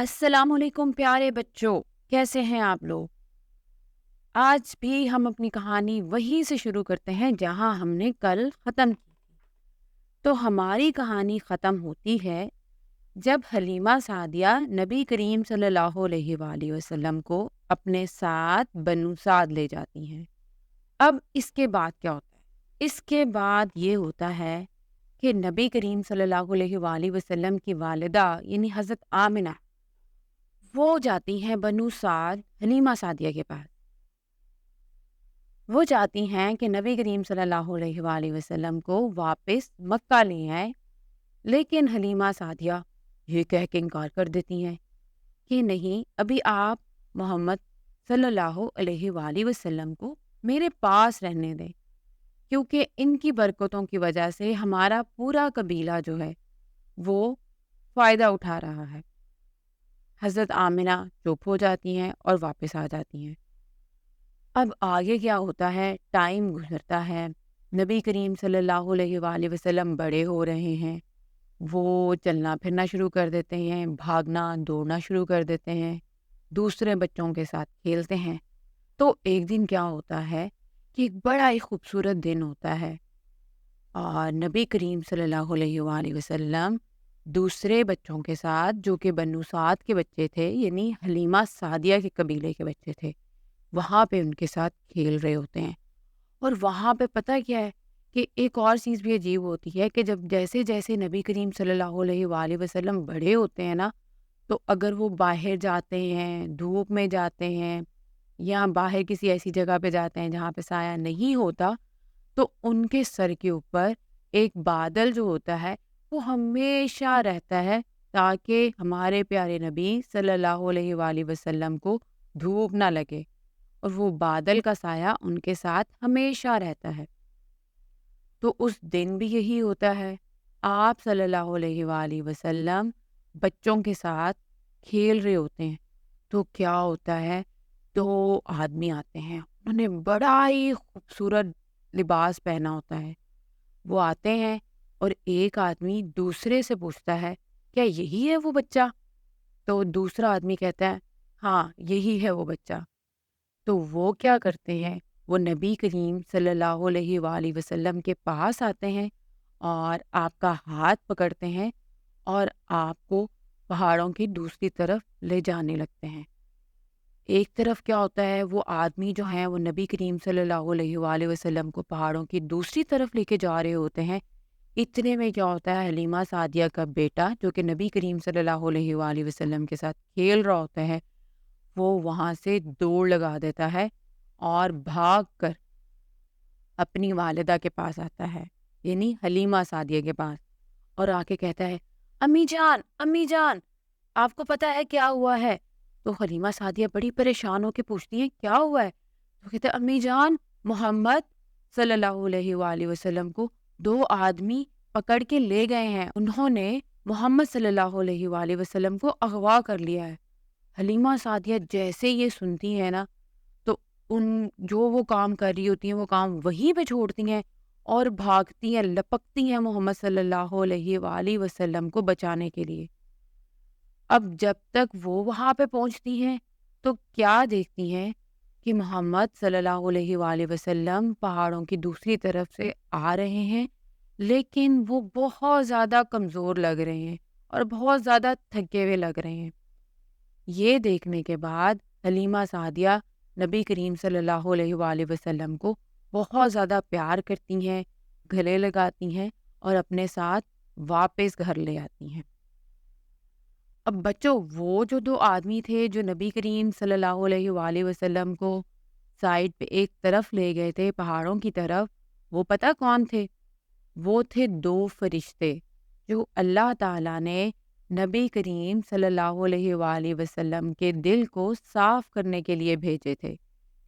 السلام علیکم پیارے بچوں، کیسے ہیں آپ لوگ؟ آج بھی ہم اپنی کہانی وہیں سے شروع کرتے ہیں جہاں ہم نے کل ختم کی۔ تو ہماری کہانی ختم ہوتی ہے جب حلیمہ سعدیہ نبی کریم صلی اللہ علیہ وآلہ وسلم کو اپنے ساتھ بنو سعد لے جاتی ہیں۔ اب اس کے بعد کیا ہوتا ہے؟ اس کے بعد یہ ہوتا ہے کہ نبی کریم صلی اللہ علیہ وآلہ وسلم کی والدہ یعنی حضرت آمنہ وہ جاتی ہیں بنو سعد حلیمہ سعدیہ کے پاس۔ وہ چاہتی ہیں کہ نبی کریم صلی اللہ علیہ وآلہ وسلم کو واپس مکہ لے آئیں، لیکن حلیمہ سعدیہ یہ کہہ کے انکار کر دیتی ہیں کہ نہیں، ابھی آپ محمد صلی اللہ علیہ وآلہ وسلم کو میرے پاس رہنے دیں، کیونکہ ان کی برکتوں کی وجہ سے ہمارا پورا قبیلہ جو ہے وہ فائدہ اٹھا رہا ہے۔ حضرت آمنہ چپ ہو جاتی ہیں اور واپس آ جاتی ہیں۔ اب آگے کیا ہوتا ہے؟ ٹائم گزرتا ہے، نبی کریم صلی اللہ علیہ وآلہ وسلم بڑے ہو رہے ہیں، وہ چلنا پھرنا شروع کر دیتے ہیں، بھاگنا دوڑنا شروع کر دیتے ہیں، دوسرے بچوں کے ساتھ کھیلتے ہیں۔ تو ایک دن کیا ہوتا ہے کہ ایک بڑا ہی خوبصورت دن ہوتا ہے، اور نبی کریم صلی اللہ علیہ وآلہ وسلم دوسرے بچوں کے ساتھ جو کہ بنو سعد کے بچے تھے، یعنی حلیمہ سعدیہ کے قبیلے کے بچے تھے، وہاں پہ ان کے ساتھ کھیل رہے ہوتے ہیں۔ اور وہاں پہ پتہ کیا ہے کہ ایک اور چیز بھی عجیب ہوتی ہے کہ جب جیسے جیسے نبی کریم صلی اللہ علیہ وآلہ وسلم بڑے ہوتے ہیں نا، تو اگر وہ باہر جاتے ہیں، دھوپ میں جاتے ہیں، یا باہر کسی ایسی جگہ پہ جاتے ہیں جہاں پہ سایہ نہیں ہوتا، تو ان کے سر کے اوپر ایک بادل جو ہوتا ہے وہ ہمیشہ رہتا ہے، تاکہ ہمارے پیارے نبی صلی اللہ علیہ وآلہ وسلم کو دھوپ نہ لگے، اور وہ بادل کا سایہ ان کے ساتھ ہمیشہ رہتا ہے۔ تو اس دن بھی یہی ہوتا ہے، آپ صلی اللہ علیہ وآلہ وسلم بچوں کے ساتھ کھیل رہے ہوتے ہیں، تو کیا ہوتا ہے، دو آدمی آتے ہیں، انہوں نے بڑا ہی خوبصورت لباس پہنا ہوتا ہے۔ وہ آتے ہیں اور ایک آدمی دوسرے سے پوچھتا ہے، کیا یہی ہے وہ بچہ؟ تو دوسرا آدمی کہتا ہے، ہاں یہی ہے وہ بچہ۔ تو وہ کیا کرتے ہیں، وہ نبی کریم صلی اللہ علیہ وآلہ وسلم کے پاس آتے ہیں اور آپ کا ہاتھ پکڑتے ہیں اور آپ کو پہاڑوں کی دوسری طرف لے جانے لگتے ہیں۔ ایک طرف کیا ہوتا ہے، وہ آدمی جو ہیں وہ نبی کریم صلی اللہ علیہ وآلہ وسلم کو پہاڑوں کی دوسری طرف لے کے جا رہے ہوتے ہیں۔ اتنے میں کیا ہوتا ہے، حلیمہ سعدیہ کا بیٹا جو کہ نبی کریم صلی اللہ علیہ وآلہ وسلم کے ساتھ کھیل رہا ہوتا ہے، وہ وہاں سے دوڑ لگا دیتا ہے اور بھاگ کر اپنی والدہ کے پاس آتا ہے، یعنی حلیمہ سعدیہ کے پاس، اور آ کے کہتا ہے، امی جان، امی جان، آپ کو پتہ ہے کیا ہوا ہے؟ تو حلیمہ سعدیہ بڑی پریشان ہو کے پوچھتی ہیں، کیا ہوا ہے؟ تو کہتے ہیں، امی جان، محمد صلی اللہ علیہ وآلہ وسلم کو دو آدمی پکڑ کے لے گئے ہیں، انہوں نے محمد صلی اللہ علیہ وآلہ وسلم کو اغوا کر لیا ہے۔ حلیمہ سعدیہ جیسے یہ سنتی ہیں نا، تو ان جو وہ کام کر رہی ہوتی ہیں وہ کام وہیں پہ چھوڑتی ہیں اور بھاگتی ہیں، لپکتی ہیں محمد صلی اللہ علیہ وآلہ وسلم کو بچانے کے لیے۔ اب جب تک وہ وہاں پہ پہنچتی ہیں تو کیا دیکھتی ہیں کہ محمد صلی اللہ علیہ وآلہ وسلم پہاڑوں کی دوسری طرف سے آ رہے ہیں، لیکن وہ بہت زیادہ کمزور لگ رہے ہیں اور بہت زیادہ تھکے ہوئے لگ رہے ہیں۔ یہ دیکھنے کے بعد حلیمہ سعدیہ نبی کریم صلی اللہ علیہ وآلہ وسلم کو بہت زیادہ پیار کرتی ہیں، گلے لگاتی ہیں اور اپنے ساتھ واپس گھر لے آتی ہیں۔ اب بچوں، وہ جو دو آدمی تھے جو نبی کریم صلی اللہ علیہ وآلہ وسلم کو سائڈ پہ ایک طرف لے گئے تھے پہاڑوں کی طرف، وہ پتہ کون تھے؟ وہ تھے دو فرشتے جو اللہ تعالیٰ نے نبی کریم صلی اللہ علیہ وآلہ وسلم کے دل کو صاف کرنے کے لیے بھیجے تھے،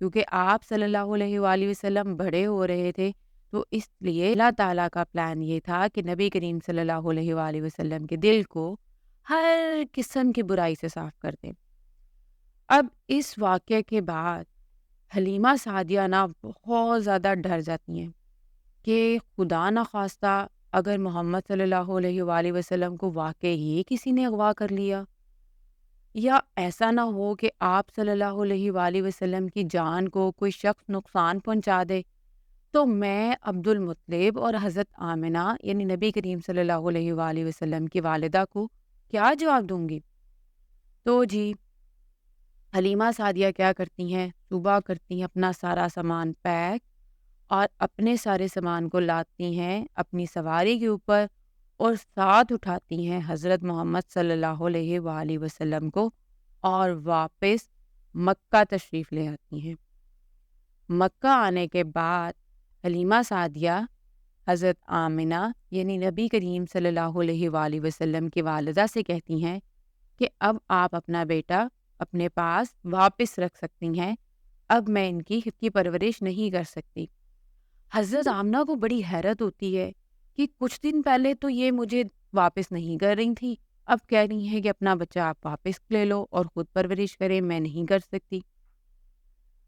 کیونکہ آپ صلی اللہ علیہ وآلہ وسلم بڑے ہو رہے تھے، تو اس لیے اللہ تعالیٰ کا پلان یہ تھا کہ نبی کریم صلی اللہ علیہ وآلہ وسلم کے دل کو ہر قسم کی برائی سے صاف کر دیں۔ اب اس واقعے کے بعد حلیمہ سعدیہ نا بہت زیادہ ڈر جاتی ہیں کہ خدا نخواستہ اگر محمد صلی اللہ علیہ وآلہ وسلم کو واقعی کسی نے اغوا کر لیا یا ایسا نہ ہو کہ آپ صلی اللہ علیہ وآلہ وسلم کی جان کو کوئی شخص نقصان پہنچا دے، تو میں عبد المطلب اور حضرت آمنہ یعنی نبی کریم صلی اللہ علیہ وآلہ وسلم کی والدہ کو کیا جواب دوں گی؟ تو جی حلیمہ سعدیہ کیا کرتی ہیں، صبح کرتی ہیں اپنا سارا سامان پیک اور اپنے سارے سامان کو لاتی ہیں اپنی سواری کے اوپر اور ساتھ اٹھاتی ہیں حضرت محمد صلی اللہ علیہ وآلہ وسلم کو اور واپس مکہ تشریف لے آتی ہیں۔ مکہ آنے کے بعد حلیمہ سعدیہ حضرت آمنہ یعنی نبی کریم صلی اللہ علیہ وآلہ وسلم کی والدہ سے کہتی ہیں کہ اب آپ اپنا بیٹا اپنے پاس واپس رکھ سکتی ہیں، اب میں ان کی پرورش نہیں کر سکتی۔ حضرت آمنہ کو بڑی حیرت ہوتی ہے کہ کچھ دن پہلے تو یہ مجھے واپس نہیں کر رہی تھی، اب کہہ رہی ہیں کہ اپنا بچہ آپ واپس لے لو اور خود پرورش کریں، میں نہیں کر سکتی۔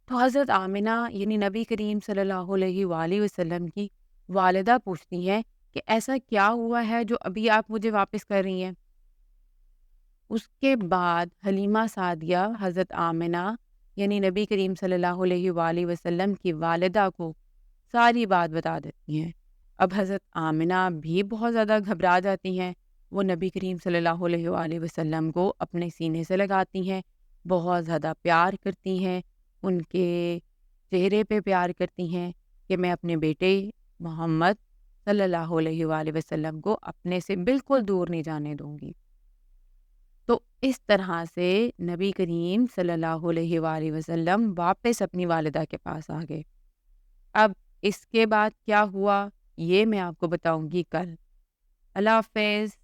تو حضرت آمنہ یعنی نبی کریم صلی اللہ علیہ وآلہ وسلم کی والدہ پوچھتی ہیں کہ ایسا کیا ہوا ہے جو ابھی آپ مجھے واپس کر رہی ہیں؟ اس کے بعد حلیمہ سعدیہ حضرت آمنہ یعنی نبی کریم صلی اللہ علیہ وآلہ وسلم کی والدہ کو ساری بات بتا دیتی ہیں۔ اب حضرت آمنہ بھی بہت زیادہ گھبرا جاتی ہیں، وہ نبی کریم صلی اللہ علیہ وآلہ وسلم کو اپنے سینے سے لگاتی ہیں، بہت زیادہ پیار کرتی ہیں، ان کے چہرے پہ پیار کرتی ہیں کہ میں اپنے بیٹے محمد صلی اللہ علیہ وآلہ وسلم کو اپنے سے بالکل دور نہیں جانے دوں گی۔ تو اس طرح سے نبی کریم صلی اللہ علیہ وآلہ وسلم واپس اپنی والدہ کے پاس آ گئے۔ اب اس کے بعد کیا ہوا یہ میں آپ کو بتاؤں گی کل۔ اللہ حافظ۔